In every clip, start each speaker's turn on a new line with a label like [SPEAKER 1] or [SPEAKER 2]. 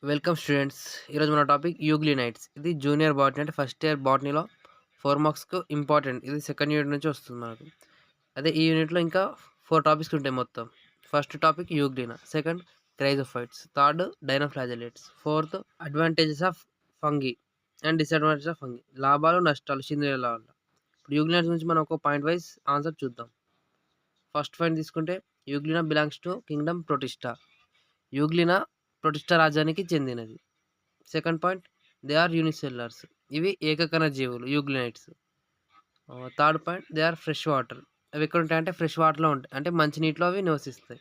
[SPEAKER 1] Welcome students. ఈరోజు మన topic యూగ్లినైట్స్. ఇది జూనియర్ బాటనీ అంటే ఫస్ట్ ఇయర్ బాటనీలో 4 మార్క్స్‌కు ఇంపార్టెంట్. ఇది సెకండ్ యూనిట్ నుంచి వస్తుంది మనకు. అదే ఈ యూనిట్‌లో ఇంకా 4 టాపిక్స్ ఉంటాయి మొత్తం. First topic euglena, second chrysophytes, third dinoflagellates, fourth advantages of fungi and disadvantages of fungi, లాభాలు నష్టాలు సిండ్రెల్లా వల్ల. ఇప్పుడు యూగ్లినైట్స్ గురించి మనం ఒక పాయింట్ వైస్ ఆన్సర్ చూద్దాం. ఫస్ట్ పాయింట్ తీసుకుంటే euglena belongs to kingdom protista. Euglena protista రాజ్యానికి చెందినది. Second point, they are unicellulars. ఇవి ఏకకణ జీవులు euglenoids. Third point, they are fresh water. అవి ఎక్కడ ఉంటాయంటే ఫ్రెష్ వాటర్లో ఉంటాయి, అంటే మంచినీటిలో అవి నివసిస్తాయి.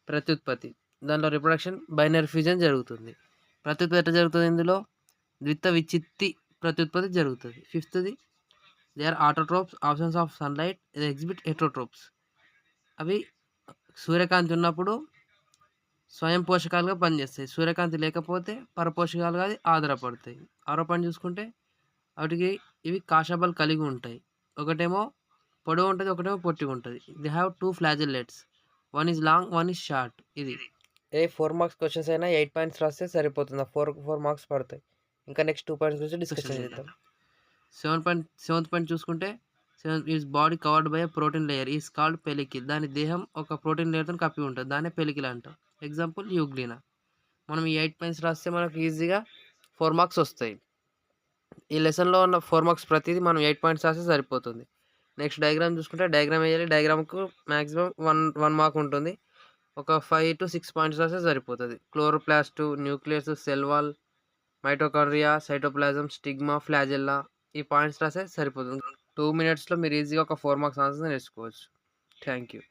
[SPEAKER 1] ప్రత్యుత్పత్తి, దానిలో రిప్రొడక్షన్ బైనరీ ఫ్యూజన్ జరుగుతుంది. ప్రత్యుత్పత్తి ఎట్లా జరుగుతుంది? ఇందులో ద్విత్వ విచ్చిత్తి ప్రత్యుత్పత్తి జరుగుతుంది. ఫిఫ్త్ది, they are autotrophs. Absence of sunlight they exhibit heterotrophs. అవి సూర్యకాంతి ఉన్నప్పుడు స్వయం పోషకాలుగా పనిచేస్తాయి. సూర్యకాంతి లేకపోతే పరపోషకాలుగా అది ఆధారపడతాయి. ఆరో పాయింట్ చూసుకుంటే వాటికి ఇవి కాషాబల్ కలిగి ఉంటాయి. ఒకటేమో పొడవు ఉంటుంది, ఒకటేమో పొట్టిగా ఉంటుంది. They have 2 flagellates. One is long, one is short. ఇది 4 మార్క్స్ క్వశ్చన్స్ అయినా 8 పాయింట్స్ రాస్తే సరిపోతుంది. 4 మార్క్స్ పడతాయి. ఇంకా నెక్స్ట్ 2 పాయింట్స్ గురించి డిస్కషన్ చేద్దాం. సెవెంత్ పాయింట్ చూసుకుంటే is body covered by protein layer is called pellicle. దాని దేహం ఒక ప్రోటీన్ లేయర్తో కప్పి ఉంటుంది, దాన్నే పెలికిల్ అంటాం. Example euglena. మనం ఈ 8 పాయింట్స్ రాస్తే మనకు ఈజీగా 4 మార్క్స్ వస్తాయి. ఈ లెసన్లో ఉన్న 4 మార్క్స్ ప్రతిదీ మనం 8 పాయింట్స్ రాస్తే సరిపోతుంది. నెక్స్ట్ డయాగ్రామ్ చూసుకుంటే డయాగ్రామ్ వేయాలి. డయాగ్రామ్కు మ్యాక్సిమం 1 మార్క్ ఉంటుంది. ఒక 5 to 6 పాయింట్స్ రాస్తే సరిపోతుంది. Chloroplast, nucleus, cell wall, mitochondria, cytoplasm, stigma, flagella, ఈ పాయింట్స్ రాస్తే సరిపోతుంది. 2 మినిట్స్లో మీరు ఈజీగా ఒక 4 మార్క్స్ ఆన్సర్ నేర్చుకోవచ్చు. Thank you.